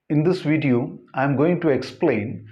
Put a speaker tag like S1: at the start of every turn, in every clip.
S1: In this video, I am going to explain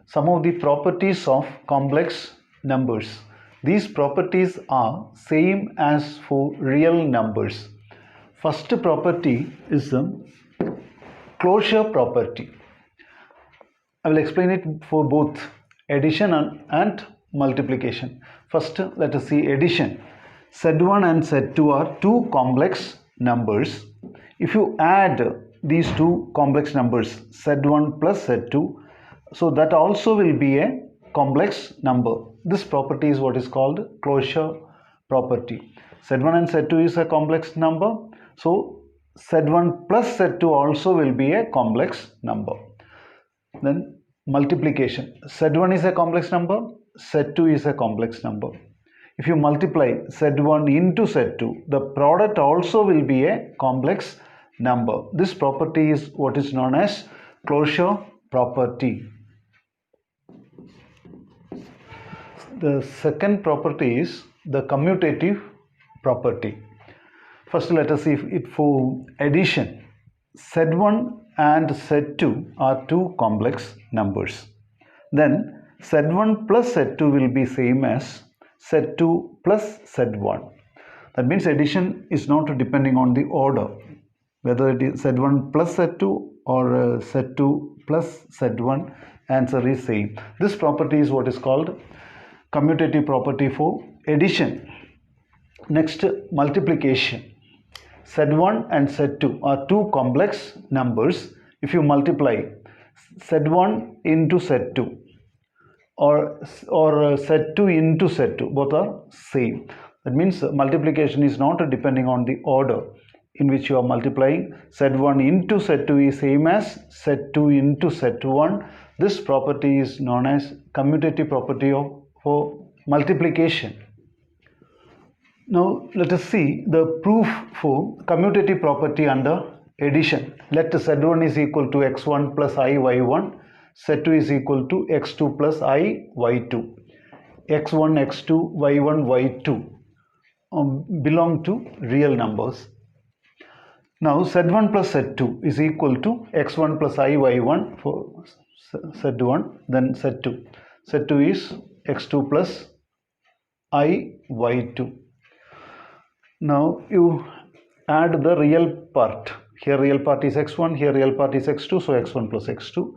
S1: some of the properties of complex numbers. These properties are same as for real numbers. First property is the closure property. I will explain it for both addition and multiplication. First, let us see addition. Z1 and Z2 are two complex numbers. If you add these two complex numbers, Z1 plus Z2, so that also will be a complex number. This property is what is called closure property. Z1 and Z2 is a complex number, so Z1 plus Z2 also will be a complex number. Then multiplication. Z1 is a complex number, Z2 is a complex number. If you multiply Z1 into Z2, the product also will be a complex number. This property is what is known as closure property. The second property is the commutative property. First, let us see it for addition. Z1 and Z2 are two complex numbers. Then Z1 plus Z2 will be same as Z2 plus Z1. That means addition is not depending on the order, whether it is Z1 plus Z2 or Z2 plus Z1, answer is same. This property is what is called commutative property for addition. Next, multiplication. Z1 and Z2 are two complex numbers. If you multiply Z1 into Z2 or Z2 into Z2, both are same. That means multiplication is not depending on the order in which you are multiplying. Z1 into Z2 is same as Z2 into Z1. This property is known as commutative property for multiplication. Now let us see the proof for commutative property under addition. Let Z1 is equal to x1 plus I y1, Z2 is equal to x2 plus I y2. x1, x2, y1, y2 belong to real numbers. Now Z1 plus Z2 is equal to x1 plus I y1 for Z1, then Z2. Z2 is x2 plus I y2. Now you add the real part. Here real part is x1, here real part is x2, so x1 plus x2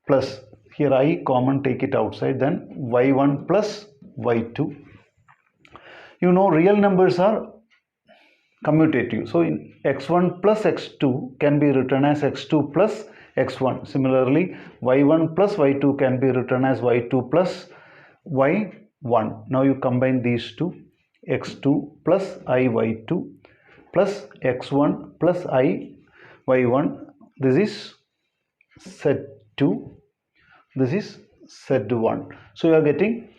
S1: plus here I common, take it outside, then y1 plus y2. You know real numbers are commutative, so in x1 plus x2 can be written as x2 plus x1. Similarly, y1 plus y2 can be written as y2 plus y1. Now you combine these two, x2 plus I y2 plus x1 plus I y1. This is Z2, this is Z1. So you are getting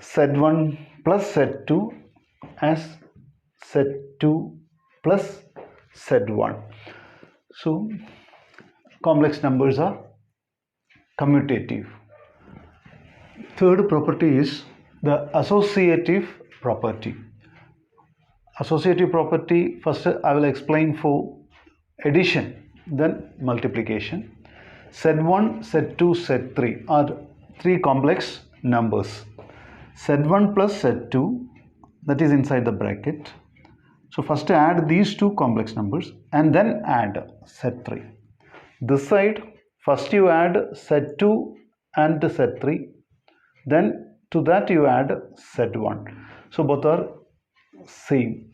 S1: Z1 plus Z2 as Z2 plus Z1. So complex numbers are commutative. Third property is the associative property. Associative property, first I will explain for addition, then multiplication. Z1, Z2, Z3 are three complex numbers. Z1 plus Z2, that is inside the bracket. So first add these two complex numbers and then add Z3. This side, first you add Z2 and Z3, then to that you add Z1. So both are same.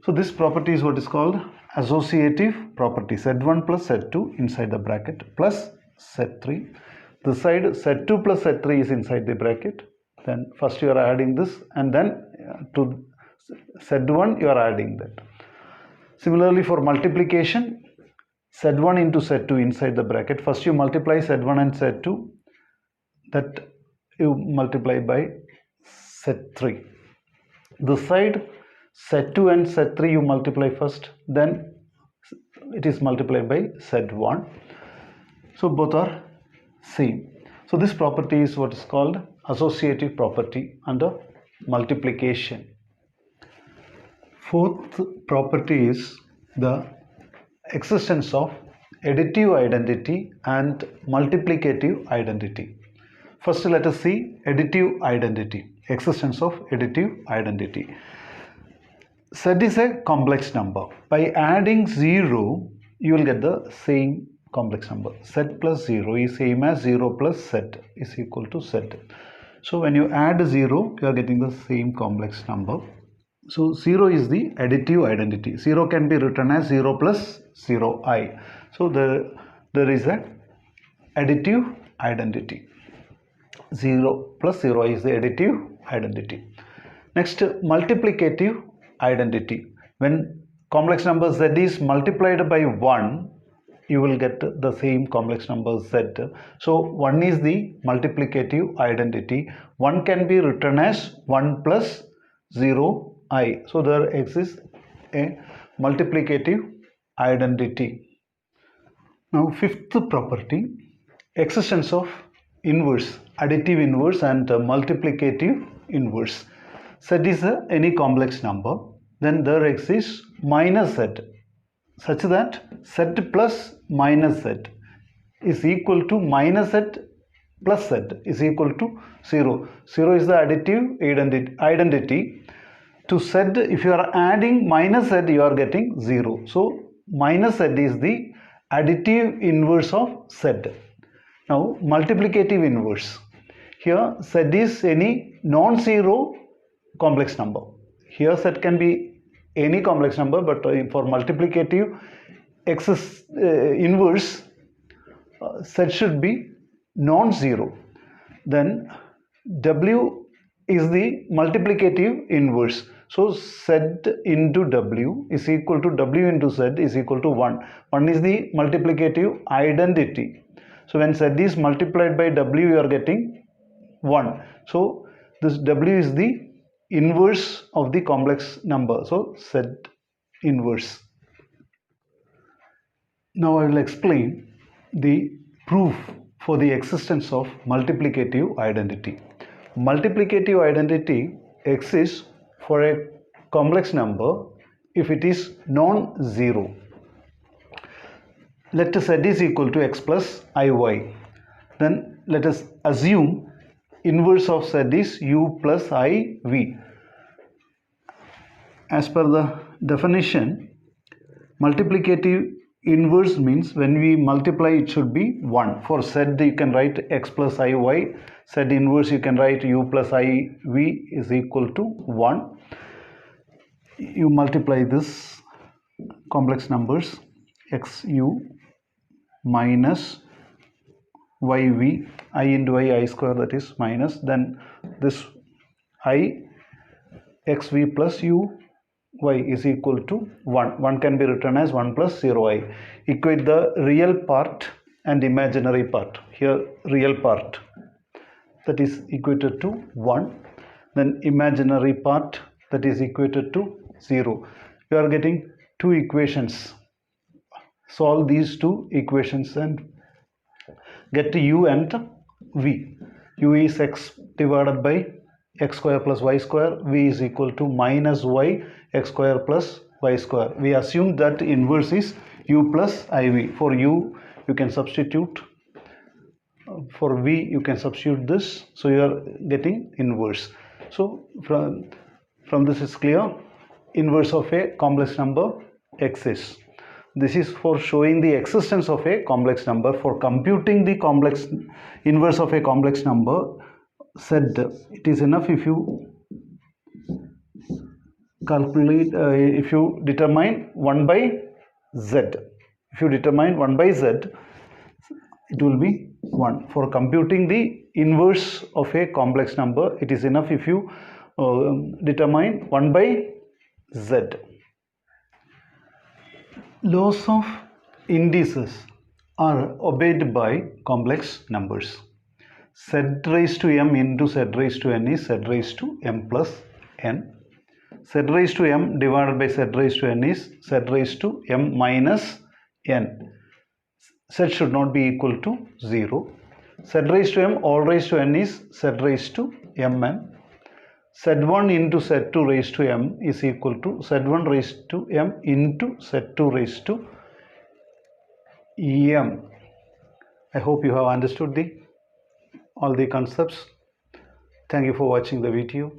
S1: So this property is what is called associative property. Z1 plus Z2 inside the bracket plus Z3. This side Z2 plus Z3 is inside the bracket. Then first you are adding this and then to Z1 you are adding that. Similarly for multiplication, Z1 into Z2 inside the bracket. First you multiply Z1 and Z2, that you multiply by Z3. This side Z2 and Z3 you multiply first, then it is multiplied by Z1. So both are same. So this property is what is called associative property under multiplication. Fourth property is the existence of additive identity and multiplicative identity. First, let us see additive identity, existence of additive identity. Z is a complex number. By adding 0, you will get the same complex number. Z plus 0 is same as 0 plus Z is equal to Z. So when you add 0, you are getting the same complex number. So 0 is the additive identity. 0 can be written as 0 plus 0i. So there is a additive identity. 0 plus 0i is the additive identity. Next, multiplicative identity. When complex number Z is multiplied by 1, you will get the same complex number Z. So 1 is the multiplicative identity. 1 can be written as 1 plus 0i. So there exists a multiplicative identity. Now fifth property, existence of inverse, additive inverse and multiplicative inverse. Z is any complex number, then there exists minus Z, such that Z plus minus Z is equal to minus Z plus Z is equal to 0. 0 is the additive identity. To Z, if you are adding minus Z, you are getting 0. So minus Z is the additive inverse of Z. Now multiplicative inverse. Here Z is any non-zero complex number. Here Z can be any complex number, but for multiplicative inverse, Z should be non-zero. Then W is the multiplicative inverse. So Z into W is equal to W into Z is equal to 1. 1 is the multiplicative identity. So when Z is multiplied by W, you are getting 1. So this W is the inverse of the complex number. So Z inverse. Now I will explain the proof for the existence of multiplicative identity. Multiplicative identity exists for a complex number if it is non-zero. Let Z is equal to x plus iy. Then let us assume inverse of Z is u plus iv. As per the definition, multiplicative inverse means when we multiply it should be 1. For Z you can write x plus iy. Z inverse you can write u plus iv is equal to 1. You multiply this complex numbers xu minus yv, I into I square, that is minus, then this I xv plus u y is equal to 1. 1 can be written as 1 plus 0i. Equate the real part and imaginary part. Here real part, that is equated to 1. Then imaginary part, that is equated to 0. You are getting two equations. Solve these two equations and get u and v. U is x divided by x square plus y square. V is equal to minus y x square plus y square. We assume that inverse is u plus iv. For u you can substitute, for v you can substitute this, so you are getting inverse. So from this is clear, inverse of a complex number exists. This is for showing the existence of a complex number. For computing the complex inverse of a complex number Z, it is enough if you calculate, if you determine 1 by Z. If you determine 1 by Z, it will be 1. For computing the inverse of a complex number, it is enough if you determine 1 by Z. Laws of indices are obeyed by complex numbers. Z raised to m into Z raised to n is Z raised to m plus n. Z raised to m divided by Z raised to n is Z raised to m minus n. Z should not be equal to 0. Z raised to m all raised to n is Z raised to mn. Z1 into Z2 raised to m is equal to Z1 raised to m into Z2 raised to m. I hope you have understood all the concepts. Thank you for watching the video.